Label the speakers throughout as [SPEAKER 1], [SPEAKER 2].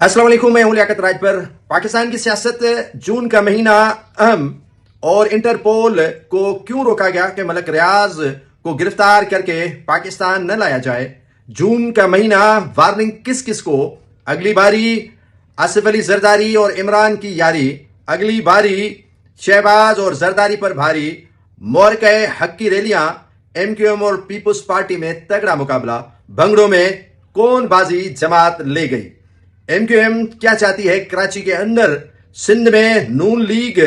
[SPEAKER 1] अस्सलाम वालेकुम, मैं हूं लियाकत राज पर। पाकिस्तान की सियासत, जून का महीना अहम, और इंटरपोल को क्यों रोका गया कि मलक रियाज को गिरफ्तार करके पाकिस्तान न लाया जाए। जून का महीना, वार्निंग किस किस को। अगली बारी आसिफ अली जरदारी और इमरान की यारी, अगली बारी शहबाज और जरदारी पर भारी। मोरके हक की रैलियां, एमक्यूएम और पीपुल्स पार्टी में तगड़ा मुकाबला। भंगड़ों में कौन बाजी जमात ले गई। एमक्यूएम क्या चाहती है कराची के अंदर। सिंध में नून लीग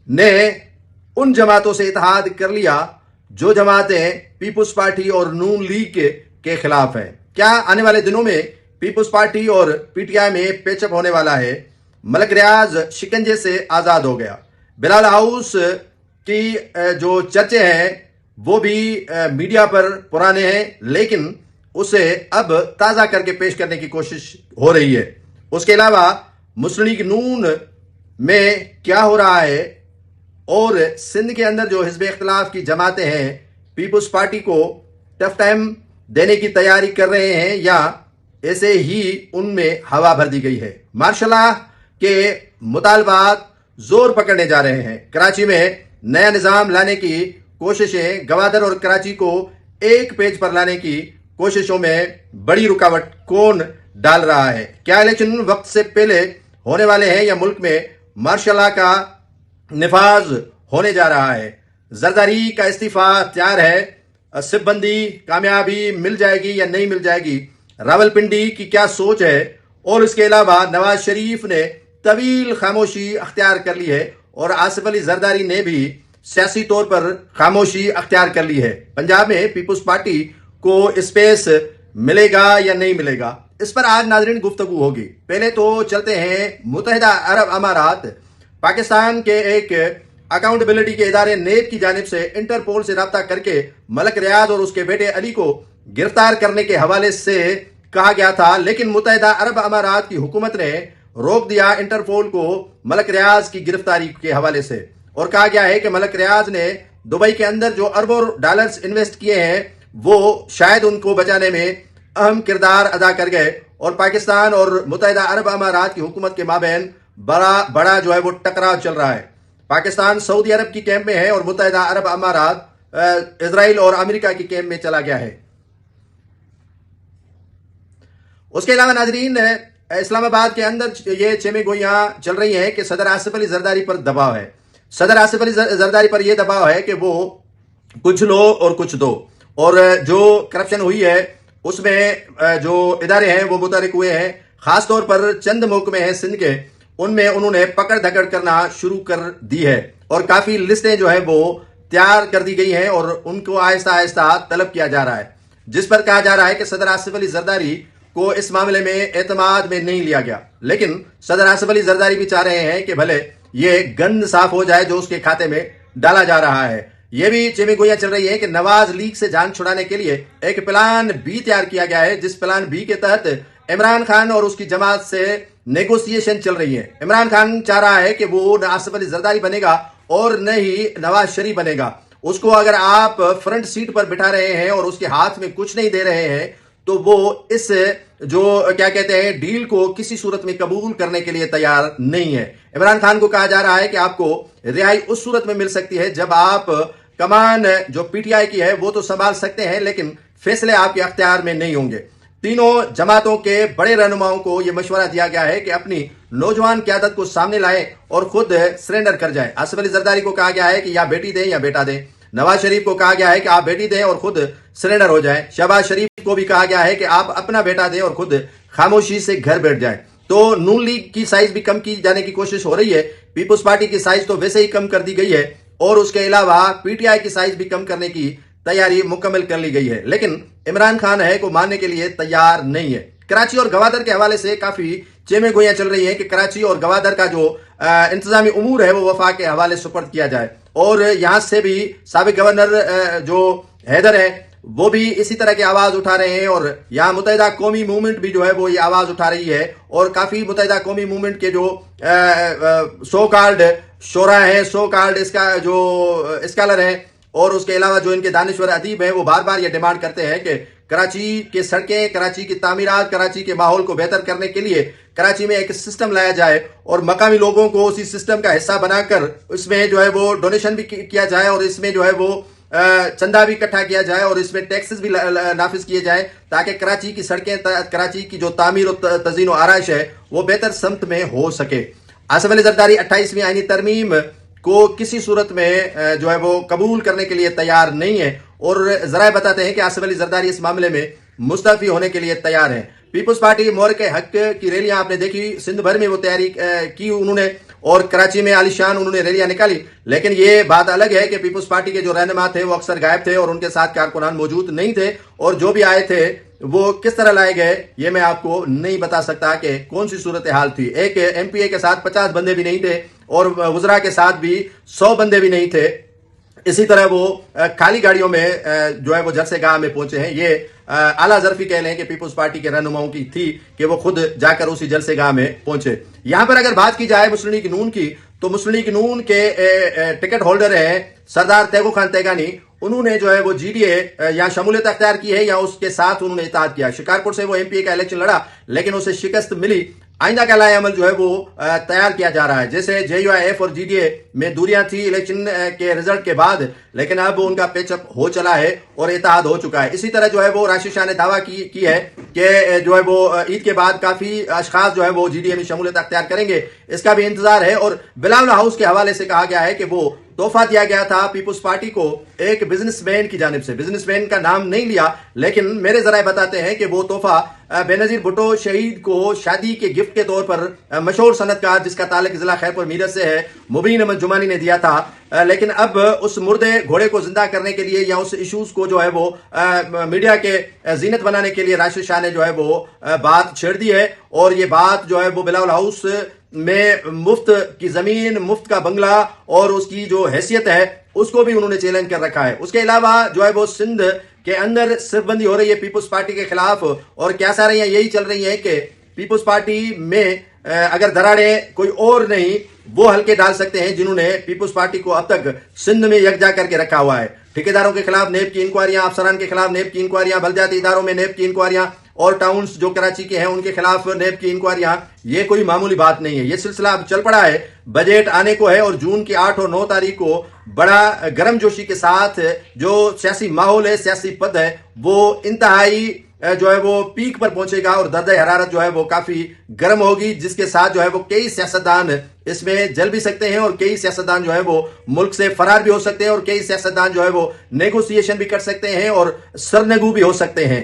[SPEAKER 1] ने उन जमातों से इत्तेहाद कर लिया जो जमातें पीपुल्स पार्टी और नून लीग के खिलाफ हैं। क्या आने वाले दिनों में पीपुल्स पार्टी और पीटीआई में पेचअप होने वाला है। मलक रियाज शिकंजे से आजाद हो गया। बिलाल हाउस की जो चर्चे हैं वो भी मीडिया पर पुराने हैं, लेकिन उसे अब ताजा करके पेश करने की कोशिश हो रही है। उसके अलावा मुस्लिम लीग नून में क्या हो रहा है और सिंध के अंदर जो हिज़्ब इख्तिलाफ की जमातें हैं पीपुल्स पार्टी को टफ टाइम देने की तैयारी कर रहे हैं या ऐसे ही उनमें हवा भर दी गई है। मार्शल लॉ के मुतालबात जोर पकड़ने जा रहे हैं। कराची में नया निजाम लाने की कोशिशें, गवादर और कराची को एक पेज पर लाने की कोशिशों में बड़ी रुकावट कौन डाल रहा है। क्या इलेक्शन वक्त से पहले होने वाले हैं या मुल्क में मार्शल लॉ का निफाज होने जा रहा है। जरदारी का इस्तीफा तैयार है। सिब्बंदी कामयाबी मिल जाएगी या नहीं मिल जाएगी। रावलपिंडी की क्या सोच है। और इसके अलावा नवाज शरीफ ने तवील खामोशी अख्तियार कर ली है और आसिफ अली जरदारी ने भी सियासी तौर पर खामोशी अख्तियार कर ली है। पंजाब में पीपुल्स पार्टी को स्पेस मिलेगा या नहीं मिलेगा, इस पर आज नाज़रीन गुफ्तगू होगी। पहले तो चलते हैं मुत्तहिदा अरब अमारात। पाकिस्तान के एक अकाउंटेबिलिटी के इदारे नेब की जानिब से इंटरपोल से रब्ता करके मलक रियाज और उसके बेटे अली को गिरफ्तार करने के हवाले से कहा गया था, लेकिन मुत्तहिदा अरब अमारात की हुकूमत ने रोक दिया इंटरपोल को मलक रियाज की गिरफ्तारी के हवाले से। और कहा गया है कि मलक रियाज ने दुबई के अंदर जो अरबों डॉलर्स इन्वेस्ट किए हैं वो शायद उनको बचाने में अहम किरदार अदा कर गए और पाकिस्तान और मुत्तहिदा अरब अमारात की हुकूमत के माबैन बड़ा जो है वो टकराव चल रहा है। पाकिस्तान सऊदी अरब की कैंप में है और मुत्तहिदा अरब अमारात इजराइल और अमेरिका की कैंप में चला गया है। उसके अलावा नाजरीन, इस्लामाबाद के अंदर ये चेमे गोइयां चल रही हैं कि सदर आसिफ अली जरदारी पर दबाव है। सदर आसिफ अली जरदारी पर यह दबाव है कि वो कुछ लो और कुछ दो, और जो करप्शन हुई है उसमें जो इदारे हैं वो मुतहरिक हुए हैं। खासतौर पर चंद महकमे हैं सिंध के, उनमें उन्होंने पकड़ धकड़ करना शुरू कर दी है और काफी लिस्टें जो है वो तैयार कर दी गई हैं और उनको आहिस्ता आहिस्ता तलब किया जा रहा है, जिस पर कहा जा रहा है कि सदर आसिफ अली जरदारी को इस मामले में एतमाद में नहीं लिया गया। लेकिन सदर आसिफ अली जरदारी भी चाह रहे हैं कि भले ये गंद साफ हो जाए जो उसके खाते में डाला जा रहा है। यह भी चेमी गोइयां चल रही है कि नवाज लीग से जान छुड़ाने के लिए एक प्लान बी तैयार किया गया है, जिस प्लान बी के तहत इमरान खान और उसकी जमात से नेगोशिएशन चल रही है। इमरान खान चाह रहा है कि वो न आसिफ अली जरदारी बनेगा और न ही नवाज शरीफ बनेगा। उसको अगर आप फ्रंट सीट पर बिठा रहे हैं और उसके हाथ में कुछ नहीं दे रहे हैं तो वो इस जो क्या कहते हैं डील को किसी सूरत में कबूल करने के लिए तैयार नहीं है। इमरान खान को कहा जा रहा है कि आपको रिहाई उस सूरत में मिल सकती है जब आप कमान जो पीटीआई की है वो तो संभाल सकते हैं, लेकिन फैसले आपके अख्तियार में नहीं होंगे। तीनों जमातों के बड़े रहनुमाओं को यह मशवरा दिया गया है कि अपनी नौजवान क्यादत को सामने लाएं और खुद सरेंडर कर जाएं। आसिफ अली जरदारी को कहा गया है कि या बेटी दें या बेटा दें। नवाज शरीफ को कहा गया है कि आप बेटी दें और खुद सरेंडर हो जाएं। शहबाज शरीफ को भी कहा गया है कि आप अपना बेटा दें और खुद खामोशी से घर बैठ जाएं। तो नून लीग की साइज भी कम की जाने की कोशिश हो रही है। पीपुल्स पार्टी की साइज तो वैसे ही कम कर दी गई है और उसके अलावा पीटीआई की साइज भी कम करने की तैयारी मुकम्मल कर ली गई है, लेकिन इमरान खान है को मानने के लिए तैयार नहीं है। कराची और गवादर के हवाले से काफी चेमे गोइयां चल रही हैं कि कराची और गवादर का जो इंतजामी उमूर है वो वफाक के हवाले सुपर्द किया जाए। और यहां से भी साबिक गवर्नर जो हैदर है वो भी इसी तरह की आवाज उठा रहे हैं और यहाँ मुत्तहिदा कौमी मूवमेंट भी जो है वो ये आवाज उठा रही है और काफी मुत्तहिदा कौमी मूवमेंट के जो सो कॉल्ड शोरा है, सो कॉल्ड इसका जो स्कॉलर है और उसके अलावा जो इनके दानिश्वर अदीब हैं वो बार बार ये डिमांड करते हैं कि कराची के सड़कें, कराची की तामीरात, कराची के माहौल को बेहतर करने के लिए कराची में एक सिस्टम लाया जाए और मकामी लोगों को उसी सिस्टम का हिस्सा बनाकर इसमें जो है वो डोनेशन भी किया जाए और इसमें जो है वो चंदा भी इकट्ठा किया जाए और इसमें टैक्सेस भी नाफिज किए जाए, ताकि कराची की सड़कें, कराची की जो तामीर और तज़ीन और आराइश है वो बेहतर समत में हो सके। आसिफ अली जरदारी 28वीं आईनी तरमीम को किसी सूरत में जो है वो कबूल करने के लिए तैयार नहीं है और जराए बताते हैं कि आसिफ अली जरदारी इस मामले में मुस्तफी होने के लिए तैयार है। पीपुल्स पार्टी मोहर के हक की रैलियां आपने देखी, सिंध भर में वो तैयारी की उन्होंने और कराची में आलिशान उन्होंने रैलियां निकाली, लेकिन ये बात अलग है कि पीपुल्स पार्टी के जो रहनुमा थे वो अक्सर गायब थे और उनके साथ कारकुनान मौजूद नहीं थे और जो भी आए थे वो किस तरह लाए गए ये मैं आपको नहीं बता सकता कि कौन सी सूरत हाल थी। एक MPA के साथ 50 बंदे भी नहीं थे और वज़रा के साथ भी 100 बंदे भी नहीं थे। इसी तरह वो खाली गाड़ियों में जो है वो जलसेगाह में पहुंचे हैं। ये आला ज़रफ़ी कह लें कि पीपुल्स पार्टी के रहनुमाओं की थी कि वो खुद जाकर उसी जलसेगाह में पहुंचे। यहां पर अगर बात की जाए मुस्लिम लीग नून की, तो मुस्लिम लीग नून के टिकट होल्डर हैं सरदार तैगो खान तैगानी। उन्होंने जो है वो GDA या शमूलियत अख्तियार की है या उसके साथ उन्होंने इताअत किया। शिकारपुर से वो MPA का इलेक्शन लड़ा लेकिन उसे शिकस्त मिली। आइंदा का लाए अमल जो है वो तैयार किया जा रहा है। जैसे JUIF और GDA में दूरियां थी इलेक्शन के रिजल्ट के बाद, लेकिन अब उनका पेचअप हो चला है और इत्तेहाद हो चुका है। इसी तरह जो है वो राशिद शाह ने दावा की है कि जो है वो ईद के बाद काफी अशखास जो है वो GDA में शमूलियत अख्तियार करेंगे, इसका भी इंतजार है। और बिलावल हाउस के हवाले से कहा गया है कि वो तोहफा दिया गया था पीपुल्स पार्टी को एक बिजनेसमैन की जानिब से। बिजनेसमैन का नाम नहीं लिया, लेकिन मेरे जराए बताते हैं कि वो तोहफा बेनजीर भुट्टो शहीद को शादी के गिफ्ट के तौर पर मशहूर सनतकार जिसका ताल्लुक जिला खैरपुर मीरत से है, मुबीन अहमद जुमानी ने दिया था। लेकिन अब उस मुर्दे घोड़े को जिंदा करने के लिए या उस इशूज को जो है वो मीडिया के जीनत बनाने के लिए राशिद शाह ने जो है वो बात छेड़ दी है और ये बात जो है वो बिलावल हाउस में मुफ्त की जमीन, मुफ्त का बंगला और उसकी जो हैसियत है उसको भी उन्होंने चैलेंज कर रखा है। उसके अलावा जो है वो सिंध के अंदर सिरबंदी हो रही है पीपुल्स पार्टी के खिलाफ और क्या सारे यही चल रही है कि पीपुल्स पार्टी में अगर दरारें कोई और नहीं वो हल्के डाल सकते हैं जिन्होंने पीपुल्स पार्टी को अब तक सिंध में यकजा करके रखा हुआ है। ठेकेदारों के खिलाफ नेब की इंक्वायरियां, अफसरान के खिलाफ नेब की इंक्वायरियां, बलदियाती इदारों में नेब की इंक्वायरियां और टाउन्स जो कराची के हैं उनके खिलाफ नेब की इंक्वायरियां, ये कोई मामूली बात नहीं है। ये सिलसिला अब चल पड़ा है, बजट आने को है और जून की 8 और 9 तारीख को बड़ा गर्मजोशी के साथ जो सियासी माहौल है, सियासी पद है, वो इंतहाई जो है वो पीक पर पहुंचेगा और दर्द हरारत जो है वो काफी गर्म होगी, जिसके साथ जो है वो कई सियासतदान इसमें जल भी सकते हैं और कई सियासतदान जो है वो मुल्क से फरार भी हो सकते हैं और कई सियासतदान जो है वो नेगोशिएशन भी कर सकते हैं और सरनगू भी हो सकते हैं।